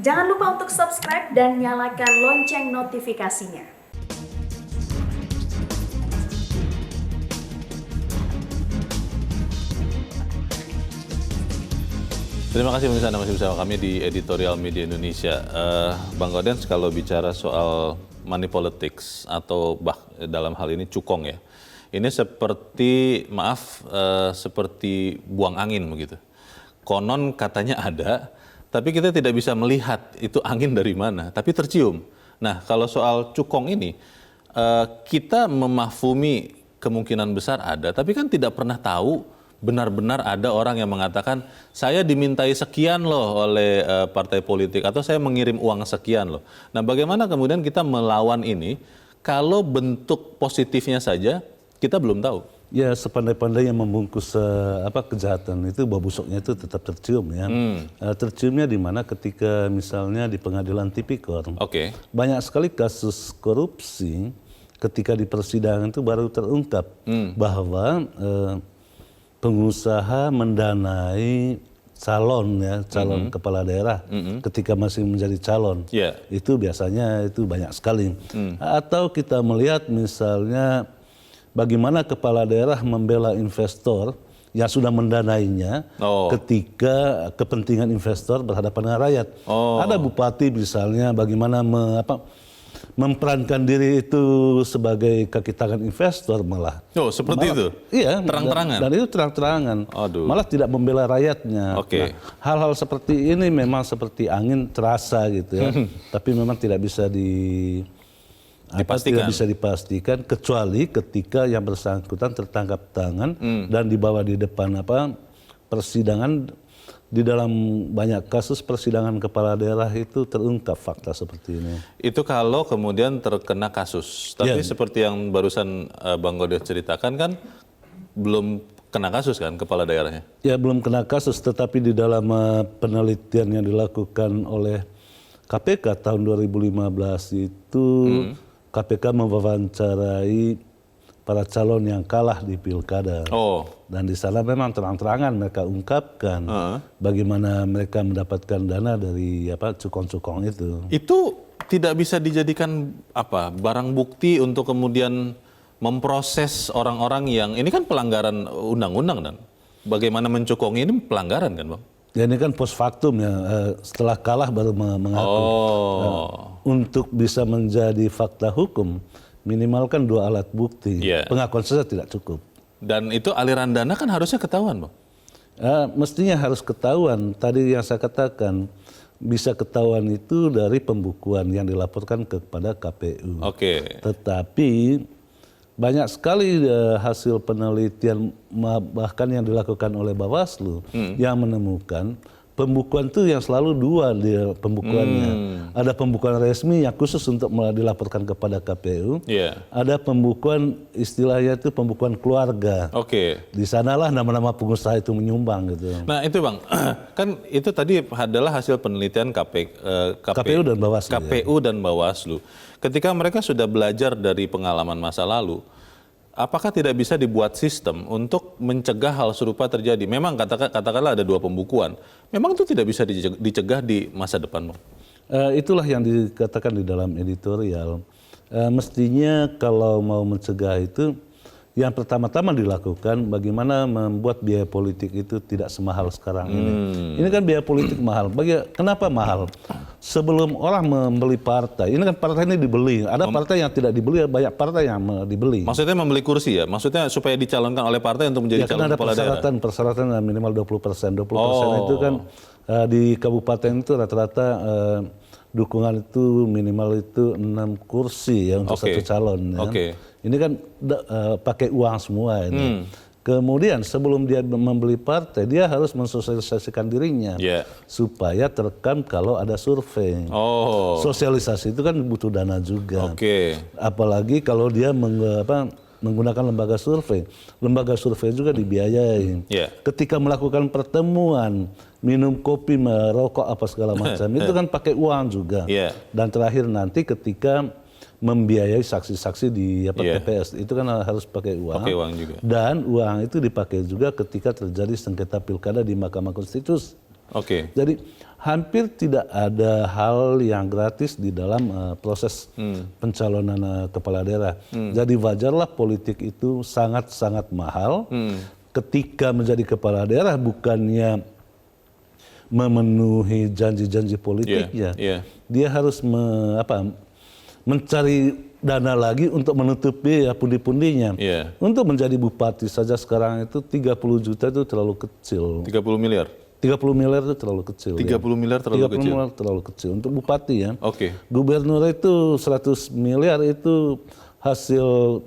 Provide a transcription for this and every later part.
Jangan lupa untuk subscribe dan nyalakan lonceng notifikasinya. Terima kasih pemirsa, Anda masih bersama kami di Editorial Media Indonesia. Bang Gaudens, kalau bicara soal money politics atau dalam hal ini cukong ya, ini seperti seperti buang angin begitu. Konon katanya ada, tapi kita tidak bisa melihat itu angin dari mana, tapi tercium. Nah, kalau soal cukong ini, kita memahfumi kemungkinan besar ada, tapi kan tidak pernah tahu benar-benar ada orang yang mengatakan saya dimintai sekian loh oleh partai politik atau saya mengirim uang sekian loh. Nah, bagaimana kemudian kita melawan ini kalau bentuk positifnya saja kita belum tahu? Ya, sepandai-pandai yang membungkus kejahatan itu bau busuknya itu tetap tercium ya. Terciumnya di mana ketika misalnya di pengadilan tipikor. Oke. Banyak sekali kasus korupsi ketika di persidangan itu baru terungkap bahwa pengusaha mendanai calon kepala daerah ketika masih menjadi calon. Itu biasanya itu banyak sekali. Atau kita melihat misalnya bagaimana kepala daerah membela investor yang sudah mendanainya ketika kepentingan investor berhadapan dengan rakyat. Ada bupati misalnya bagaimana memperankan diri itu sebagai kaki tangan investor malah. Seperti itu? Iya. Terang-terangan? Dan itu terang-terangan. Malah tidak membela rakyatnya. Nah, hal-hal seperti ini memang seperti angin terasa gitu ya. Tapi memang tidak bisa dipastikan kecuali ketika yang bersangkutan tertangkap tangan dan dibawa di depan persidangan. Di dalam banyak kasus persidangan kepala daerah itu terungkap fakta seperti ini. Itu kalau kemudian terkena kasus. Tapi seperti yang barusan Bang Gaudens ceritakan kan belum kena kasus kan kepala daerahnya? Ya, belum kena kasus, tetapi di dalam penelitian yang dilakukan oleh KPK tahun 2015 itu KPK mewawancarai para calon yang kalah di pilkada. Dan di sana memang terang-terangan mereka ungkapkan bagaimana mereka mendapatkan dana dari cukong-cukong itu. Itu tidak bisa dijadikan barang bukti untuk kemudian memproses orang-orang yang ini kan pelanggaran undang-undang dan bagaimana mencukong ini pelanggaran kan, Bang? Ya, ini kan post factum ya, setelah kalah baru mengaku. Untuk bisa menjadi fakta hukum minimal kan 2 alat bukti. Pengakuan saja tidak cukup. Dan itu aliran dana kan harusnya ketahuan, Bang? Mestinya harus ketahuan. Tadi yang saya katakan bisa ketahuan itu dari pembukuan yang dilaporkan kepada KPU. Tetapi banyak sekali hasil penelitian bahkan yang dilakukan oleh Bawaslu yang menemukan pembukuan itu yang selalu 2 di pembukuannya. Ada pembukuan resmi yang khusus untuk dilaporkan kepada KPU. Ada pembukuan istilahnya itu pembukuan keluarga. Di sanalah nama-nama pengusaha itu menyumbang gitu. Nah itu, Bang, kan itu tadi adalah hasil penelitian KPU dan Bawaslu. Dan Bawaslu. Ketika mereka sudah belajar dari pengalaman masa lalu, apakah tidak bisa dibuat sistem untuk mencegah hal serupa terjadi? Memang katakanlah ada 2 pembukuan, memang itu tidak bisa dicegah di masa depan, Bang? Itulah yang dikatakan di dalam editorial. Mestinya kalau mau mencegah itu, yang pertama-tama dilakukan bagaimana membuat biaya politik itu tidak semahal sekarang ini. Ini kan biaya politik mahal. Kenapa mahal? Sebelum orang membeli partai, ini kan partai ini dibeli. Ada partai yang tidak dibeli, banyak partai yang dibeli. Maksudnya membeli kursi ya? Maksudnya supaya dicalonkan oleh partai untuk menjadi calon kepala daerah? Ya, kan ada persyaratan minimal 20%. 20% itu kan di kabupaten itu rata-rata dukungan itu minimal itu 6 kursi ya untuk satu calon. Ini kan pakai uang semua ini. Kemudian sebelum dia membeli partai, dia harus mensosialisasikan dirinya supaya terekam kalau ada survei. Sosialisasi itu kan butuh dana juga. Apalagi kalau dia menggunakan lembaga survei. Lembaga survei juga dibiayai. Ketika melakukan pertemuan, minum kopi, merokok, apa segala macam, itu kan pakai uang juga. Dan terakhir nanti ketika membiayai saksi-saksi di TPS itu kan harus pakai uang. Pakai uang juga. Dan uang itu dipakai juga ketika terjadi sengketa pilkada di Mahkamah Konstitusi. Oke. Jadi hampir tidak ada hal yang gratis di dalam proses pencalonan kepala daerah. Jadi wajarlah politik itu sangat-sangat mahal. Ketika menjadi kepala daerah bukannya memenuhi janji-janji politiknya, dia harus mencari dana lagi untuk menutupi pundi-pundinya. Untuk menjadi bupati saja sekarang itu 30 juta itu terlalu kecil. 30 miliar? 30 miliar itu terlalu kecil. 30 miliar terlalu 30 kecil? miliar terlalu kecil. Untuk bupati ya. Oke. Gubernur itu 100 miliar itu hasil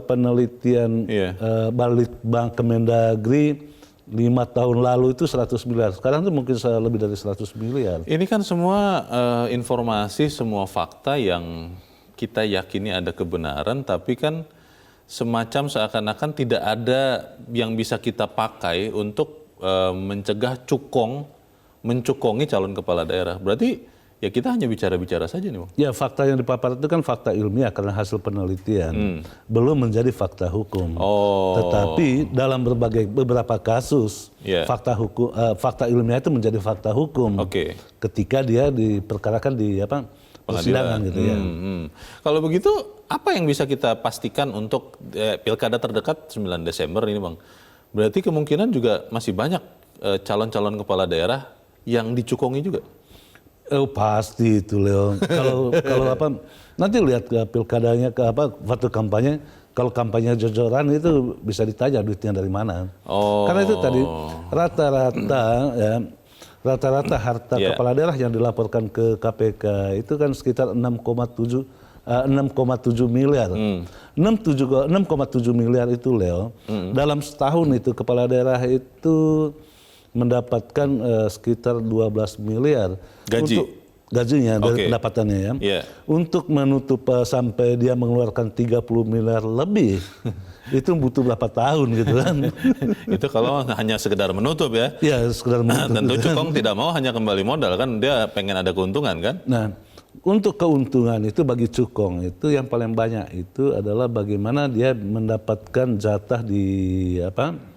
penelitian Balitbang Kemendagri 5 tahun lalu itu 100 miliar. Sekarang itu mungkin lebih dari 100 miliar. Ini kan semua informasi, semua fakta yang kita yakini ada kebenaran, tapi kan semacam seakan-akan tidak ada yang bisa kita pakai untuk mencegah mencukongi calon kepala daerah. Berarti ya kita hanya bicara-bicara saja nih, Bang. Ya, fakta yang dipaparkan itu kan fakta ilmiah karena hasil penelitian. Belum menjadi fakta hukum. Tetapi dalam beberapa kasus fakta ilmiah itu menjadi fakta hukum. Ketika dia diperkarakan di persidangan gitu ya. Kalau begitu apa yang bisa kita pastikan untuk pilkada terdekat 9 Desember ini, Bang? Berarti kemungkinan juga masih banyak calon-calon kepala daerah yang dicukongi juga. Pasti itu, Leo. Kalau nanti lihat ke pilkadanya waktu kampanye, kalau kampanye jojoran itu bisa ditanya duitnya dari mana. Karena itu tadi rata-rata harta kepala daerah yang dilaporkan ke KPK itu kan sekitar 6,7 miliar. 6,7 miliar itu, Leo. Dalam setahun itu kepala daerah itu mendapatkan sekitar 12 miliar gajinya dari pendapatannya ya. Untuk menutup sampai dia mengeluarkan 30 miliar lebih itu butuh berapa tahun gitu kan. Itu kalau hanya sekedar menutup ya. Iya, sekedar menutup. Tentu cukong tidak mau hanya kembali modal kan, dia pengen ada keuntungan kan. Nah, untuk keuntungan itu bagi cukong itu yang paling banyak itu adalah bagaimana dia mendapatkan jatah di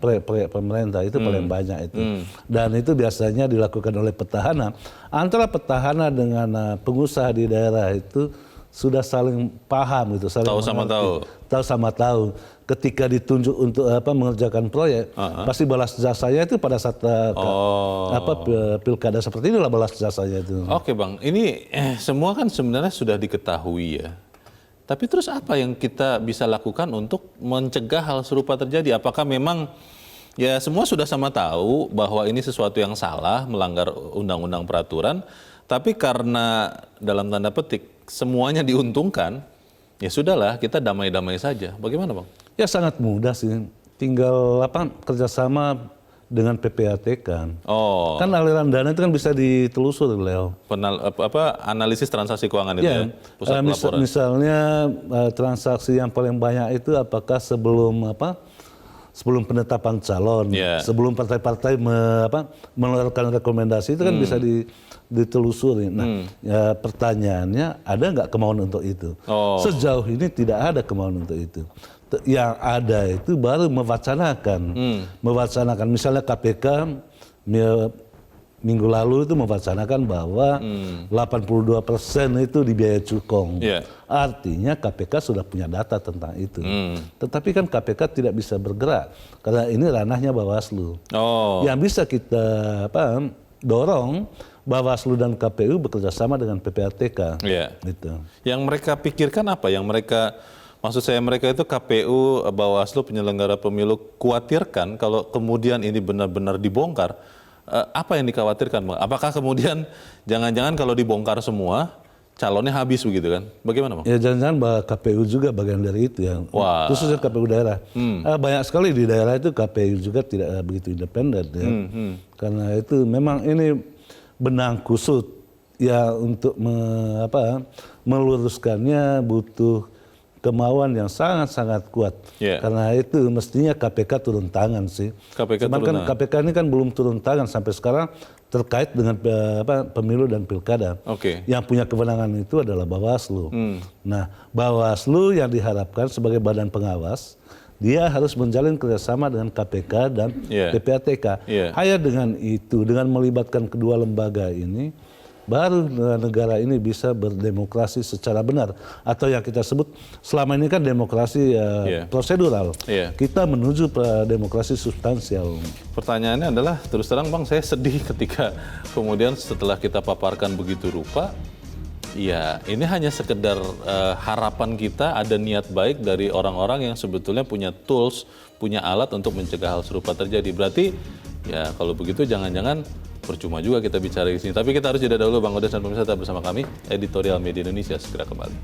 proyek pemerintah itu paling banyak itu. Dan itu biasanya dilakukan oleh petahana. Antara petahana dengan pengusaha di daerah itu sudah saling paham gitu, saling tahu sama tahu. Ketika ditunjuk untuk mengerjakan proyek, pasti balas jasanya itu pada saat pilkada seperti inilah balas jasanya itu. Oke, Bang, ini semua kan sebenarnya sudah diketahui ya. Tapi terus apa yang kita bisa lakukan untuk mencegah hal serupa terjadi? Apakah memang ya semua sudah sama tahu bahwa ini sesuatu yang salah, melanggar undang-undang peraturan, tapi karena dalam tanda petik semuanya diuntungkan, ya sudahlah kita damai-damai saja. Bagaimana, Bang? Ya sangat mudah sih, tinggal kerjasama dengan PPATK. Kan aliran dana itu kan bisa ditelusur, Leo. Analisis transaksi keuangan itu ya? Pusat pelaporan. Misalnya transaksi yang paling banyak itu apakah sebelum penetapan calon, sebelum partai-partai mengeluarkan rekomendasi itu kan bisa ditelusuri. Nah, pertanyaannya ada nggak kemauan untuk itu? Sejauh ini tidak ada kemauan untuk itu. Yang ada itu baru mewacanakan. Misalnya KPK minggu lalu itu mewacanakan bahwa 82% itu dibiayai cukong. Artinya KPK sudah punya data tentang itu. Tetapi kan KPK tidak bisa bergerak karena ini ranahnya Bawaslu. Yang bisa kita dorong Bawaslu dan KPU bekerja sama dengan PPATK. Gitu. Yang mereka pikirkan apa? Maksud saya mereka itu KPU, Bawaslu, penyelenggara pemilu khawatirkan kalau kemudian ini benar-benar dibongkar. Apa yang dikhawatirkan, Bang? Apakah kemudian jangan-jangan kalau dibongkar semua calonnya habis begitu kan? Bagaimana, Bang? Ya jangan-jangan KPU juga bagian dari itu ya. Khususnya KPU daerah. Banyak sekali di daerah itu KPU juga tidak begitu independen ya. Karena itu memang ini benang kusut ya untuk meluruskannya butuh kemauan yang sangat-sangat kuat. Karena itu mestinya KPK turun tangan sih. Cuman KPK ini kan belum turun tangan sampai sekarang terkait dengan pemilu dan pilkada. Yang punya kewenangan itu adalah Bawaslu. Nah, Bawaslu yang diharapkan sebagai badan pengawas dia harus menjalin kerjasama dengan KPK dan PPATK. Hanya dengan itu, dengan melibatkan kedua lembaga ini, baru negara ini bisa berdemokrasi secara benar. Atau yang kita sebut selama ini kan demokrasi prosedural. Kita menuju demokrasi substansial. Pertanyaannya adalah, terus terang Bang, saya sedih ketika kemudian setelah kita paparkan begitu rupa, ya ini hanya sekedar harapan kita ada niat baik dari orang-orang yang sebetulnya punya tools, punya alat untuk mencegah hal serupa terjadi. Berarti ya kalau begitu jangan-jangan percuma juga kita bicara di sini. Tapi kita harus jeda dulu, Bang Gaudens dan pemirsa, tetap bersama kami. Editorial Media Indonesia segera kembali.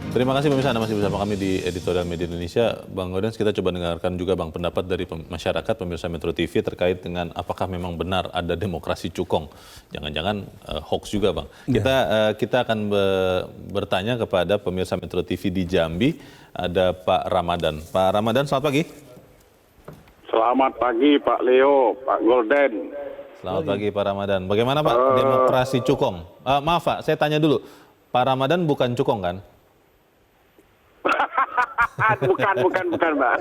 Terima kasih pemirsa, Anda masih bersama kami di Editorial Media Indonesia. Bang Gaudens, kita coba dengarkan juga Bang pendapat dari masyarakat, pemirsa Metro TV terkait dengan apakah memang benar ada demokrasi cukong. Jangan-jangan hoax juga Bang. Kita akan bertanya kepada pemirsa Metro TV di Jambi. Ada Pak Ramadan. Pak Ramadan, selamat pagi. Selamat pagi Pak Leo, Pak Golden. Selamat pagi Pak Ramadan. Bagaimana Pak demokrasi cukong? Maaf Pak, saya tanya dulu. Pak Ramadan bukan cukong kan? Bukan Pak.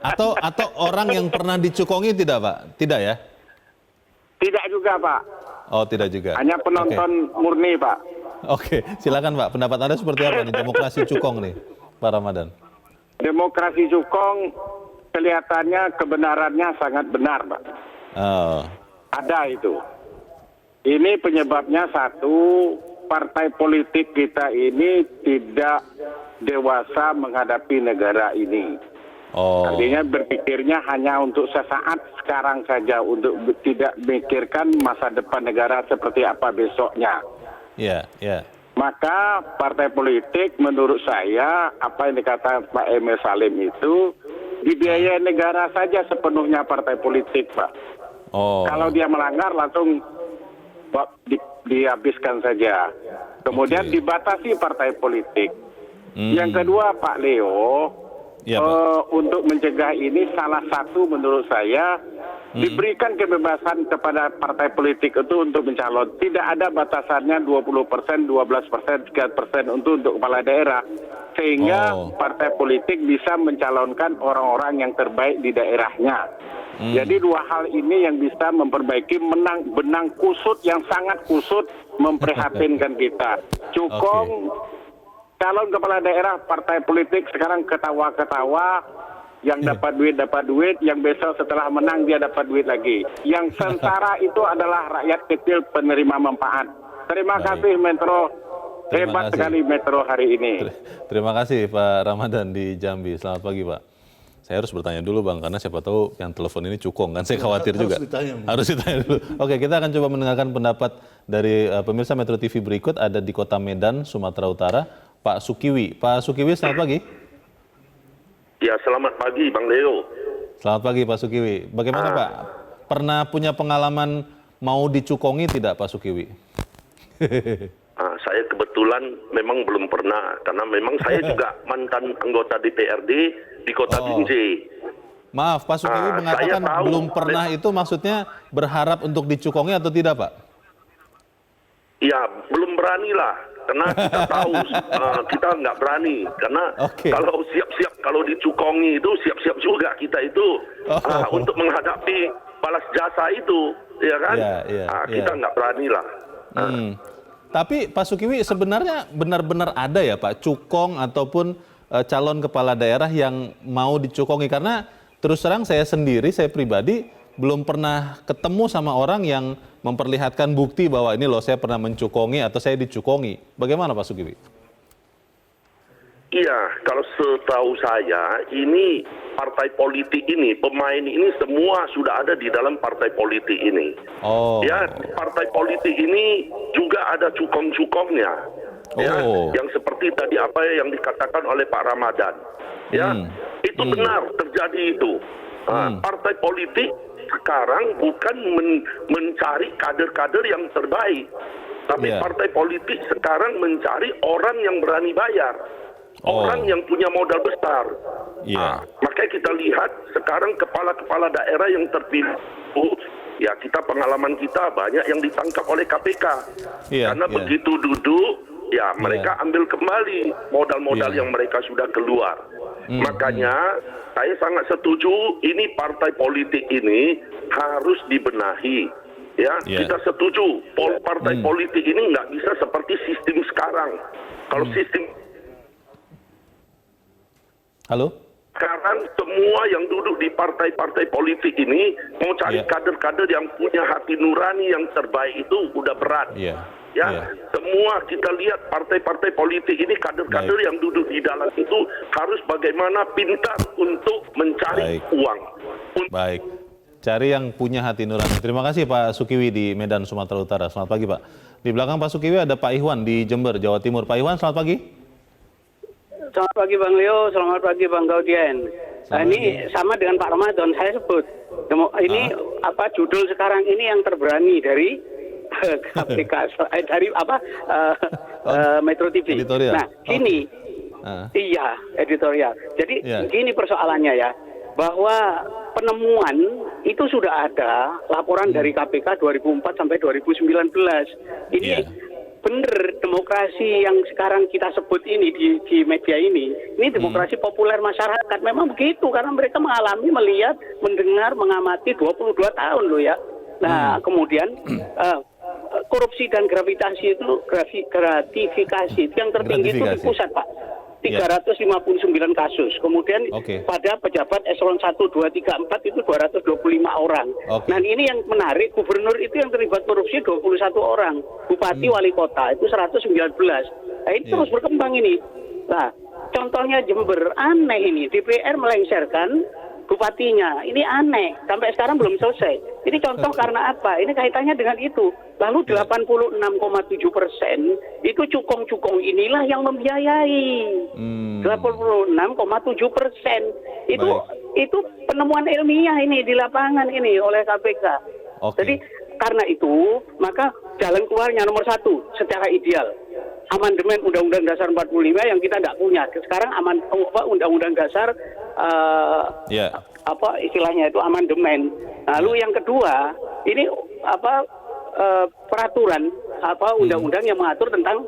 Atau orang yang pernah dicukongi tidak Pak? Tidak ya? Tidak juga Pak. Oh tidak juga. Hanya penonton murni Pak. Oke, silakan Pak. Pendapat Anda seperti apa nih demokrasi cukong nih, Pak Ramadan? Demokrasi cukong kelihatannya kebenarannya sangat benar Pak. Oh. Ada itu. Ini penyebabnya satu, partai politik kita ini tidak dewasa menghadapi negara ini. Artinya berpikirnya hanya untuk sesaat sekarang saja, untuk tidak memikirkan masa depan negara seperti apa besoknya. Maka partai politik menurut saya, apa yang dikatakan Pak Emil Salim itu, dibiayai negara saja sepenuhnya partai politik Pak. Kalau dia melanggar langsung dihabiskan saja. Kemudian dibatasi partai politik. Yang kedua Pak Leo, untuk mencegah ini salah satu menurut saya diberikan kebebasan kepada partai politik itu untuk mencalon. Tidak ada batasannya 20%, 12%, 3% untuk kepala daerah. Sehingga partai politik bisa mencalonkan orang-orang yang terbaik di daerahnya. Jadi dua hal ini yang bisa memperbaiki benang kusut yang sangat kusut memprihatinkan kita. Cukong calon kepala daerah partai politik sekarang ketawa-ketawa, yang dapat duit, yang besok setelah menang dia dapat duit lagi. Yang sengsara itu adalah rakyat kecil penerima manfaat. Terima kasih Metro, hebat sekali Metro hari ini. Terima kasih Pak Ramadan di Jambi. Selamat pagi Pak. Saya harus bertanya dulu Bang, karena siapa tahu yang telepon ini cukong kan, saya khawatir juga. Harus ditanya dulu. Oke, kita akan coba mendengarkan pendapat dari pemirsa Metro TV berikut. Ada di Kota Medan, Sumatera Utara, Pak Sukiwi. Pak Sukiwi, selamat pagi. Ya, selamat pagi Bang Leo. Selamat pagi Pak Sukiwi. Bagaimana Pak? Pernah punya pengalaman mau dicukongi tidak Pak Sukiwi? Saya kebetulan memang belum pernah, karena memang saya juga mantan anggota DPRD di Kota Binjai. Maaf, Pak Sukiwi mengatakan belum pernah itu maksudnya berharap untuk dicukongi atau tidak Pak? Ya, belum berani lah. Karena kita tahu kita nggak berani, karena kalau siap-siap kalau dicukongi itu siap-siap juga kita itu untuk menghadapi balas jasa itu, ya kan? Kita nggak berani lah. Tapi Pak Sukiwi sebenarnya benar-benar ada ya Pak cukong ataupun calon kepala daerah yang mau dicukongi, karena terus terang saya sendiri, saya pribadi belum pernah ketemu sama orang yang memperlihatkan bukti bahwa ini loh saya pernah mencukongi atau saya dicukongi. Bagaimana Pak Sukiwi? Iya, kalau setahu saya ini partai politik ini, pemain ini semua sudah ada di dalam partai politik ini. Ya, partai politik ini juga ada cukong-cukongnya. Ya, yang seperti tadi apa yang dikatakan oleh Pak Ramadan. Ya, itu benar terjadi itu. Partai politik sekarang bukan mencari kader-kader yang terbaik, tapi partai politik sekarang mencari orang yang berani bayar. orang yang punya modal besar. Iya. Makanya kita lihat sekarang kepala-kepala daerah yang terpilih, ya kita pengalaman kita banyak yang ditangkap oleh KPK. Karena begitu duduk, ya mereka ambil kembali modal-modal yang mereka sudah keluar. Makanya saya sangat setuju ini partai politik ini harus dibenahi. Ya, kita setuju partai politik ini nggak bisa seperti sistem sekarang. Kalau sistem sekarang semua yang duduk di partai-partai politik ini mau cari kader-kader yang punya hati nurani yang terbaik itu udah berat. Semua kita lihat partai-partai politik ini kader-kader yang duduk di dalam itu harus bagaimana pintar untuk mencari uang. Baik. Cari yang punya hati nurani. Terima kasih Pak Sukiwi di Medan, Sumatera Utara. Selamat pagi Pak. Di belakang Pak Sukiwi ada Pak Ihwan di Jember, Jawa Timur. Pak Ihwan, selamat pagi. Selamat pagi Bang Leo, selamat pagi Bang Gaudien. Ini sama dengan Pak Ramadan saya sebut. Ini judul sekarang ini yang terberani dari KPK, dari Metro TV. Editorial. Nah, gini. Iya, editorial. Jadi gini persoalannya ya, bahwa penemuan itu sudah ada laporan dari KPK 2004 sampai 2019. Ini benar demokrasi yang sekarang kita sebut ini di media ini demokrasi populer masyarakat. Memang begitu karena mereka mengalami, melihat, mendengar, mengamati 22 tahun loh ya. Nah, kemudian korupsi dan gratifikasi itu yang tertinggi itu di pusat, Pak. 359 kasus. Kemudian pada pejabat eselon 1, 2, 3, 4 itu 225 orang. Nah ini yang menarik, gubernur itu yang terlibat korupsi 21 orang. Bupati wali kota itu 119. Nah ini terus berkembang ini. Nah contohnya Jember, aneh ini. DPR melengsarkan bupatinya. Ini aneh. Sampai sekarang belum selesai. Ini contoh karena apa? Ini kaitannya dengan itu. Lalu 86,7% itu cukong-cukong inilah yang membiayai. 86,7%. Itu penemuan ilmiah ini di lapangan ini oleh KPK. Jadi karena itu maka jalan keluarnya nomor 1 secara ideal. Amandemen Undang-Undang Dasar 45 yang kita tidak punya. Sekarang Undang-Undang Dasar istilahnya itu amandemen. Lalu yang kedua ini peraturan undang-undang yang mengatur tentang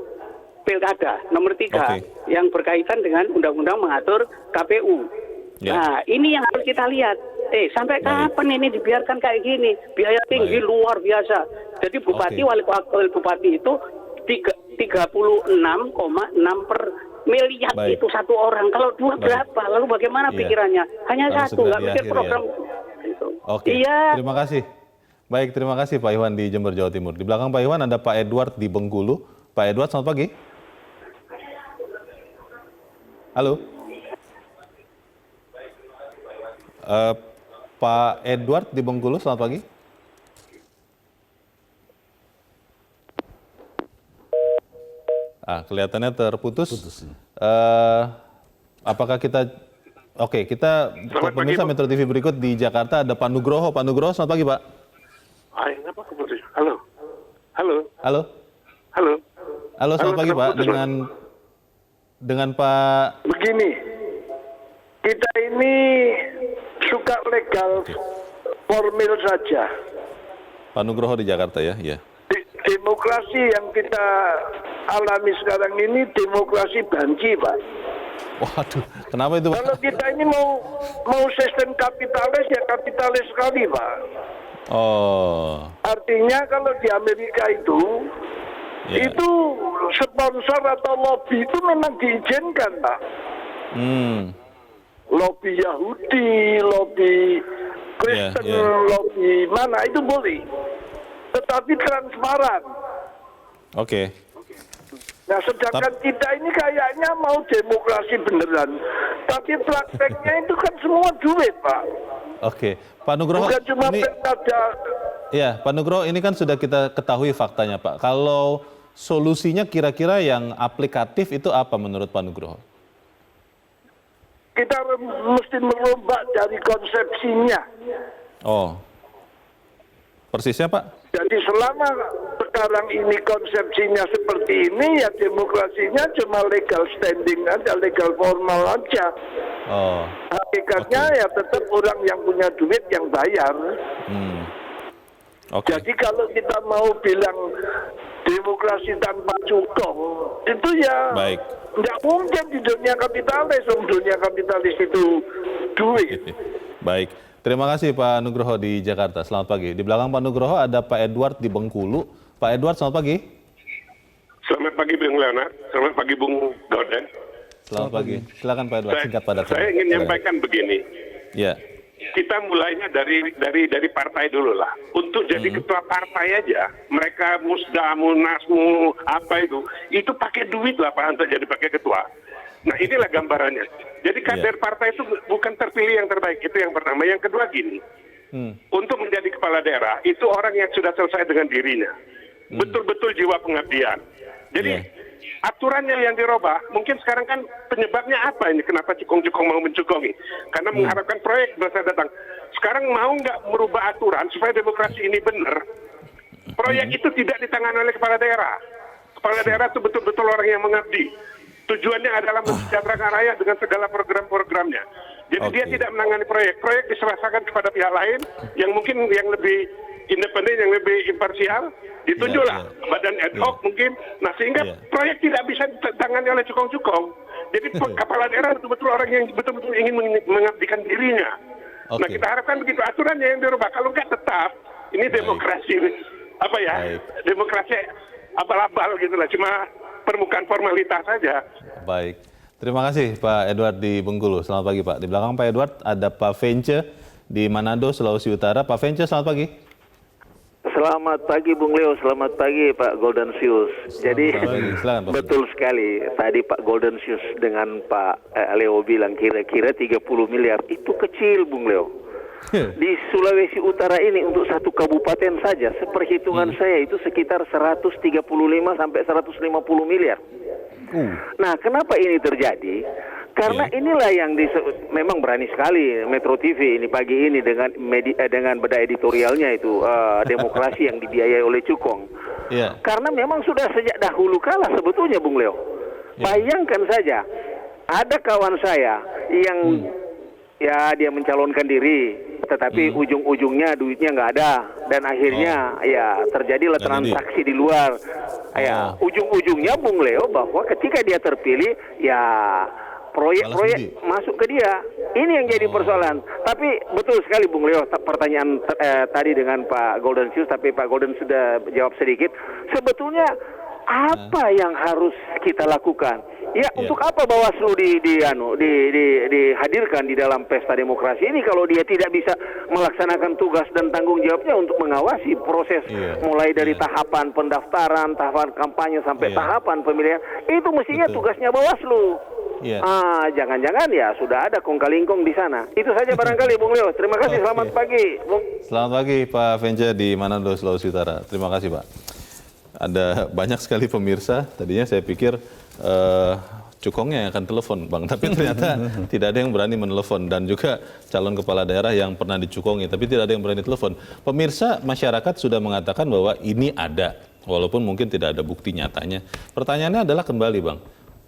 pilkada nomor 3 yang berkaitan dengan undang-undang mengatur KPU. Nah ini yang harus kita lihat. Sampai kapan ini dibiarkan kayak gini? Biaya tinggi luar biasa. Jadi bupati wali bupati itu 36,6 per miliar itu satu orang. Kalau 2 berapa? Lalu bagaimana pikirannya? Hanya satu, nggak mikir program. Terima kasih. Baik, terima kasih Pak Iwan di Jember, Jawa Timur. Di belakang Pak Iwan ada Pak Edward di Bengkulu. Pak Edward, selamat pagi. Halo. Pak Edward di Bengkulu, selamat pagi. Kelihatannya terputus. Apakah kita... kita pemirsa Metro TV berikut di Jakarta ada Pak Nugroho. Pak Nugroho, selamat pagi Pak. Halo, selamat pagi Pak. Dengan Pak. Begini, kita ini suka legal formil saja. Pak Nugroho di Jakarta ya. Demokrasi yang kita alami sekarang ini demokrasi banci, Pak. Waduh, kenapa itu Pak? Kalau kita ini mau sistem kapitalis ya kapitalis sekali, Pak. Artinya kalau di Amerika itu sponsor atau lobby itu memang diizinkan, Pak. Lobby Yahudi, lobby Kristen, lobby mana itu boleh. Tetapi transparan. Nah sedangkan kita ini kayaknya mau demokrasi beneran. Tapi prakteknya itu kan semua duit, Pak. Pak Nugroho. Bukan cuma pilkada. Pak Nugroho, ini kan sudah kita ketahui faktanya Pak. Kalau solusinya kira-kira yang aplikatif itu apa menurut Pak Nugroho? Kita mesti merombak dari konsepsinya. Persisnya Pak? Jadi selama sekarang ini konsepsinya seperti ini, ya demokrasinya cuma legal standing aja, legal formal aja. Hakikatnya ya tetap orang yang punya duit yang bayar. Jadi kalau kita mau bilang demokrasi tanpa cukong, itu ya nggak mungkin di dunia kapitalis. Dunia kapitalis itu duit. Baik. Terima kasih Pak Nugroho di Jakarta. Selamat pagi. Di belakang Pak Nugroho ada Pak Edward di Bengkulu. Pak Edward, selamat pagi. Selamat pagi Bung Leonard. Selamat pagi Bung Golden. Selamat pagi. Silakan Pak Edward, singkat padat. Saya ingin menyampaikan begini. Ya. Kita mulainya dari partai dulu lah. Untuk jadi ketua partai aja, mereka musda, munasmu, apa itu pakai duit lah Pak untuk jadi pakai ketua. Nah inilah gambarannya. Jadi kader partai itu bukan terpilih yang terbaik, itu yang pertama. Yang kedua gini, untuk menjadi kepala daerah itu orang yang sudah selesai dengan dirinya, betul-betul jiwa pengabdian. Jadi aturannya yang dirubah, mungkin sekarang kan penyebabnya apa ini? Kenapa cukong-cukong mau mencukongi? Karena mengharapkan proyek masa datang. Sekarang mau nggak merubah aturan supaya demokrasi ini benar? Proyek itu tidak ditangani oleh kepala daerah. Kepala daerah itu betul-betul orang yang mengabdi. Tujuannya adalah mensejahterakan rakyat dengan segala program-programnya. Jadi dia tidak menangani proyek. Proyek diserahkan kepada pihak lain yang mungkin yang lebih independen, yang lebih imparsial. Ditunjuklah badan ad hoc mungkin. Nah sehingga proyek tidak bisa ditangani oleh cukong-cukong. Jadi kepala daerah betul-betul orang yang betul-betul ingin mengabdikan dirinya. Nah kita harapkan begitu aturannya yang dirubah. Kalau enggak tetap ini demokrasi demokrasi abal-abal gitu lah. Cuma permukaan formalitas saja. Baik. Terima kasih Pak Edward di Bengkulu. Selamat pagi Pak. Di belakang Pak Edward ada Pak Vence di Manado, Sulawesi Utara. Pak Vence, selamat pagi. Selamat pagi Bung Leo, selamat pagi Pak Goldensius. Jadi betul sekali tadi Pak Goldensius dengan Pak Leo bilang kira-kira 30 miliar itu kecil Bung Leo. Di Sulawesi Utara ini untuk satu kabupaten saja seperhitungan saya itu sekitar 135 sampai 150 miliar. Nah, kenapa ini terjadi? Karena inilah yang memang berani sekali Metro TV ini pagi ini dengan beda editorialnya itu demokrasi yang dibiayai oleh cukong. Karena memang sudah sejak dahulu kala sebetulnya Bung Leo. Bayangkan saja ada kawan saya yang dia mencalonkan diri, tetapi ujung-ujungnya duitnya nggak ada dan akhirnya terjadilah transaksi di luar. Ujung-ujungnya Bung Leo bahwa ketika dia terpilih proyek-proyek masuk ke dia. Ini yang jadi persoalan. Tapi betul sekali Bung Leo pertanyaan tadi dengan Pak Goldensius, tapi Pak Golden sudah jawab sedikit. Sebetulnya apa yang harus kita lakukan? Untuk apa Bawaslu dihadirkan di dalam pesta demokrasi ini kalau dia tidak bisa melaksanakan tugas dan tanggung jawabnya untuk mengawasi proses mulai dari tahapan pendaftaran, tahapan kampanye sampai tahapan pemilihan. Itu mestinya tugasnya Bawaslu. Jangan-jangan sudah ada kongkalingkong di sana. Itu saja barangkali Bung Leo. Terima kasih, selamat pagi Bung. Selamat pagi Pak Vence di Manado, Sulawesi Utara. Terima kasih Pak. Ada banyak sekali pemirsa, tadinya saya pikir cukongnya yang akan telepon Bang, tapi ternyata tidak ada yang berani menelepon, dan juga calon kepala daerah yang pernah dicukongi, tapi tidak ada yang berani telepon. Pemirsa, masyarakat sudah mengatakan bahwa ini ada, walaupun mungkin tidak ada bukti nyatanya. Pertanyaannya adalah kembali Bang,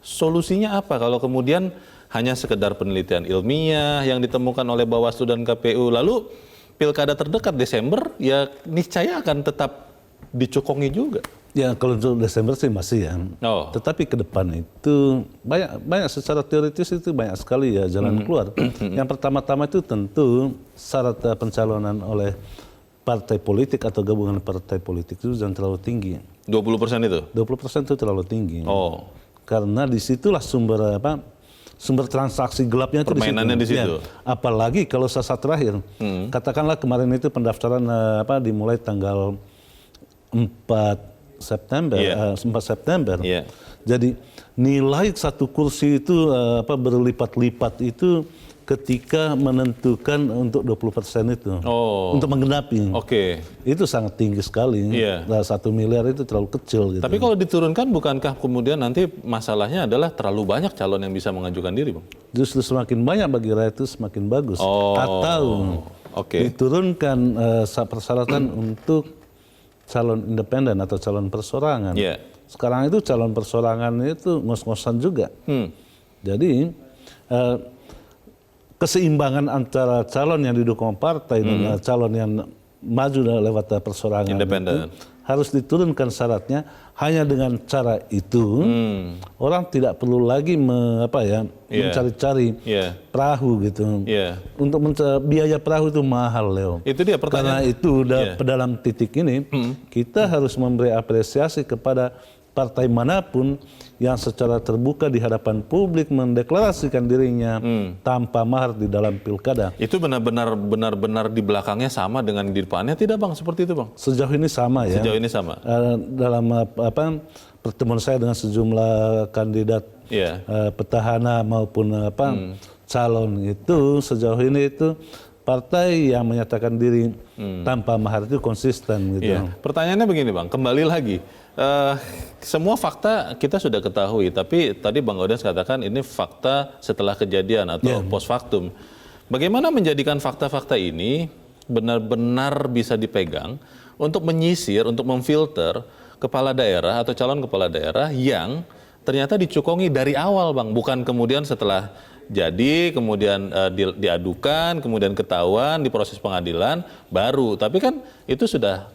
solusinya apa kalau kemudian hanya sekedar penelitian ilmiah yang ditemukan oleh Bawaslu dan KPU, lalu pilkada terdekat Desember ya niscaya akan tetap dicukongi juga. Ya kalau untuk Desember sih masih ya. Tetapi ke depan itu banyak secara teoritis itu banyak sekali ya jalan keluar. Yang pertama-tama itu tentu syarat pencalonan oleh partai politik atau gabungan partai politik itu jangan terlalu tinggi. 20% itu? 20% itu terlalu tinggi. Karena disitulah sumber transaksi gelapnya itu permainannya di situ. Apalagi kalau saat terakhir, katakanlah kemarin itu pendaftaran dimulai tanggal 4 September. Jadi nilai satu kursi itu berlipat-lipat itu ketika menentukan untuk 20% itu. Untuk menggenapi. Itu sangat tinggi sekali. 1 miliar itu terlalu kecil gitu. Tapi kalau diturunkan bukankah kemudian nanti masalahnya adalah terlalu banyak calon yang bisa mengajukan diri, Bang? Justru semakin banyak bagi rakyat itu semakin bagus. Atau diturunkan persyaratan untuk calon independen atau calon persorangan. Sekarang itu calon persorangan itu ngos-ngosan juga. Jadi keseimbangan antara calon yang didukung partai dan calon yang maju lewat persorangan itu harus diturunkan syaratnya. Hanya dengan cara itu orang tidak perlu lagi mencari-cari perahu gitu. Untuk biaya perahu itu mahal, Leo. Itu dia pertanyaan. Karena itu dalam titik ini kita harus memberi apresiasi kepada partai manapun yang secara terbuka di hadapan publik mendeklarasikan dirinya tanpa mahar di dalam pilkada. Itu benar-benar di belakangnya sama dengan di depannya tidak, Bang? Seperti itu, Bang? Sejauh ini sama ya. Sejauh ini sama. Dalam pertemuan saya dengan sejumlah kandidat petahana maupun calon itu sejauh ini itu partai yang menyatakan diri tanpa mahar itu konsisten gitu. Pertanyaannya begini, Bang, kembali lagi. Semua fakta kita sudah ketahui, tapi tadi Bang Gaudens katakan ini fakta setelah kejadian atau post factum. Bagaimana menjadikan fakta-fakta ini benar-benar bisa dipegang untuk menyisir, untuk memfilter kepala daerah atau calon kepala daerah yang ternyata dicukongi dari awal, Bang, bukan kemudian setelah jadi kemudian diadukan, kemudian ketahuan di proses pengadilan baru, tapi kan itu sudah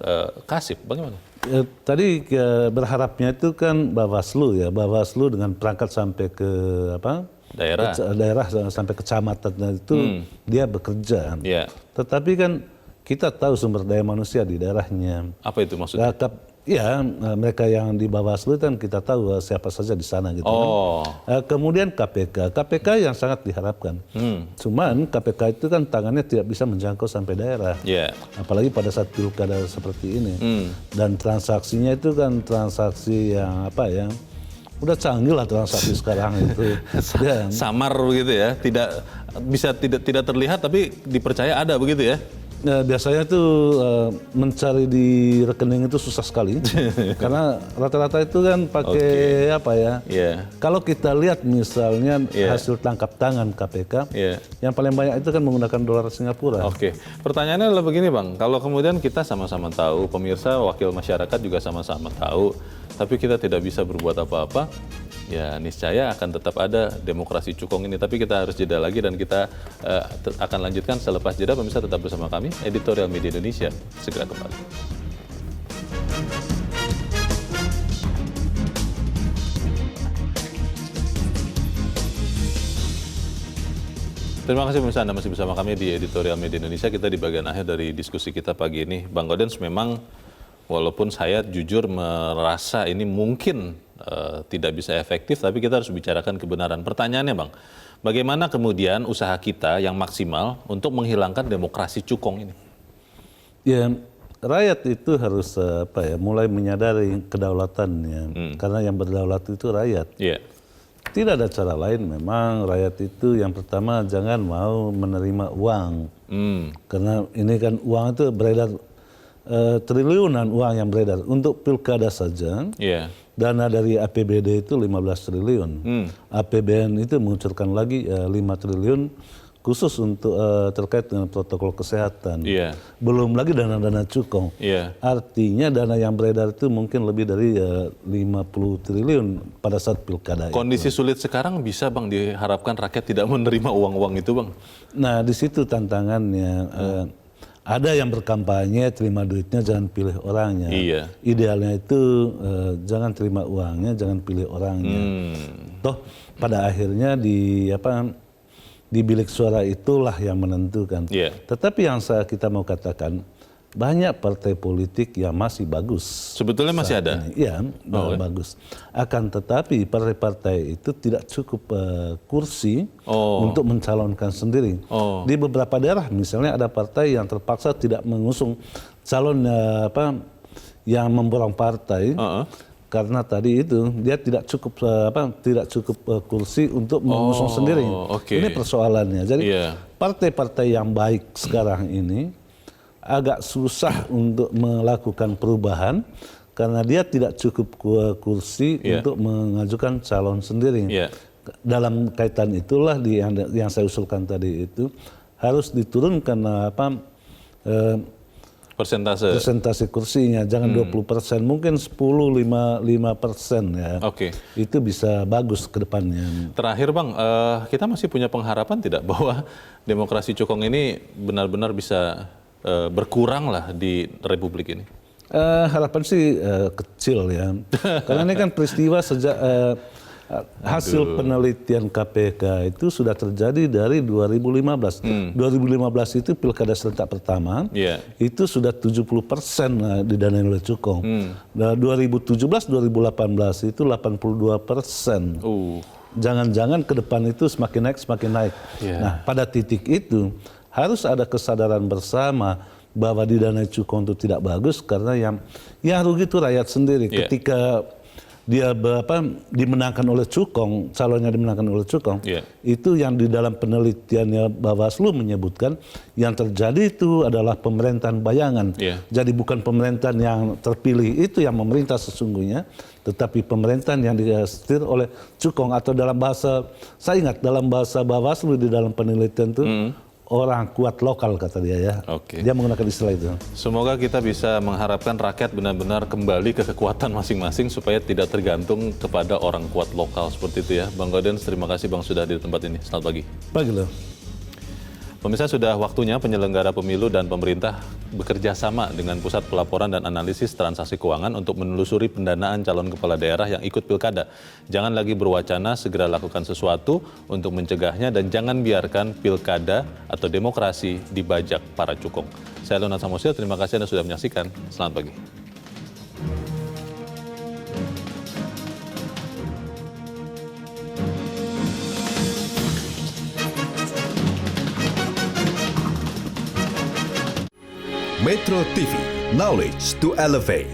kasif. Bagaimana? Tadi berharapnya itu kan Bawaslu dengan perangkat sampai ke daerah sampai kecamatan itu dia bekerja. Tetapi kan kita tahu sumber daya manusia di daerahnya. Apa itu maksudnya? Mereka yang di Bawaslu kan kita tahu siapa saja di sana gitu. Kemudian KPK yang sangat diharapkan. Cuman KPK itu kan tangannya tidak bisa menjangkau sampai daerah. Apalagi pada saat pilkada seperti ini. Dan transaksinya itu kan transaksi yang udah canggih lah transaksi sekarang itu. Samar begitu ya, tidak terlihat tapi dipercaya ada begitu ya. Biasanya tuh mencari di rekening itu susah sekali karena rata-rata itu kan pakai Kalau kita lihat misalnya hasil tangkap tangan KPK, yang paling banyak itu kan menggunakan dolar Singapura. Pertanyaannya adalah begini, Bang, kalau kemudian kita sama-sama tahu, pemirsa wakil masyarakat juga sama-sama tahu, tapi kita tidak bisa berbuat apa-apa, ya niscaya akan tetap ada demokrasi cukong ini. Tapi kita harus jeda lagi dan kita akan lanjutkan selepas jeda. Pemirsa tetap bersama kami, Editorial Media Indonesia segera kembali. Terima kasih pemirsa, Anda masih bersama kami di Editorial Media Indonesia. Kita di bagian akhir dari diskusi kita pagi ini. Bang Gaudens, memang walaupun saya jujur merasa ini mungkin tidak bisa efektif, tapi kita harus bicarakan kebenaran. Pertanyaannya, Bang, bagaimana kemudian usaha kita yang maksimal untuk menghilangkan demokrasi cukong ini? Ya, rakyat itu harus mulai menyadari kedaulatannya, karena yang berdaulat itu rakyat. Tidak ada cara lain memang. Rakyat itu yang pertama jangan mau menerima uang, karena ini kan uang itu beredar triliunan uang yang beredar untuk pilkada saja. Dana dari APBD itu 15 triliun. APBN itu mengucurkan lagi 5 triliun khusus untuk terkait dengan protokol kesehatan. Belum lagi dana-dana cukong. Artinya dana yang beredar itu mungkin lebih dari 50 triliun pada saat pilkada. Kondisi sulit sekarang bisa, Bang, diharapkan rakyat tidak menerima uang-uang itu, Bang? Nah, di situ tantangannya. Ada yang berkampanye terima duitnya jangan pilih orangnya. Idealnya itu jangan terima uangnya, jangan pilih orangnya. Toh pada akhirnya di bilik suara itulah yang menentukan. Tetapi yang kita mau katakan, banyak partai politik yang masih bagus. Sebetulnya masih ada? Bagus. Akan tetapi partai-partai itu tidak cukup kursi untuk mencalonkan sendiri. Di beberapa daerah misalnya ada partai yang terpaksa tidak mengusung calon yang memborong partai. Karena tadi itu dia tidak cukup kursi untuk mengusung sendiri. Ini persoalannya. Jadi partai-partai yang baik sekarang ini agak susah untuk melakukan perubahan karena dia tidak cukup kursi untuk mengajukan calon sendiri. Dalam kaitan itulah yang saya usulkan tadi itu harus diturunkan persentase kursinya, jangan 20%, mungkin 10-5% ya. Oke. Itu bisa bagus ke depannya. Terakhir Bang, kita masih punya pengharapan tidak bahwa demokrasi cukong ini benar-benar bisa berkurang lah di Republik ini? Harapan sih kecil ya, karena ini kan peristiwa sejak hasil penelitian KPK itu sudah terjadi dari 2015. 2015 itu pilkada serentak pertama, itu sudah 70% didanai oleh cukong. 2017-2018 itu 82%. Jangan-jangan ke depan itu semakin naik. Nah, pada titik itu harus ada kesadaran bersama bahwa didanai cukong itu tidak bagus, karena yang rugi itu rakyat sendiri. Ketika dia dimenangkan oleh cukong, calonnya dimenangkan oleh cukong, itu yang di dalam penelitiannya Bawaslu menyebutkan yang terjadi itu adalah pemerintahan bayangan. Jadi bukan pemerintahan yang terpilih itu yang memerintah sesungguhnya, tetapi pemerintahan yang disetir oleh cukong, atau dalam bahasa, saya ingat dalam bahasa Bawaslu di dalam penelitian itu, orang kuat lokal kata dia ya. Dia menggunakan istilah itu. Semoga kita bisa mengharapkan rakyat benar-benar kembali ke kekuatan masing-masing supaya tidak tergantung kepada orang kuat lokal seperti itu ya. Bang Gaudens, terima kasih Bang sudah di tempat ini. Selamat pagi. Pagi loh. Pemirsa, sudah waktunya penyelenggara pemilu dan pemerintah bekerja sama dengan Pusat Pelaporan dan Analisis Transaksi Keuangan untuk menelusuri pendanaan calon kepala daerah yang ikut pilkada. Jangan lagi berwacana, segera lakukan sesuatu untuk mencegahnya, dan jangan biarkan pilkada atau demokrasi dibajak para cukong. Saya Leonard Samusil, terima kasih Anda sudah menyaksikan. Selamat pagi. Metro TV, knowledge to elevate.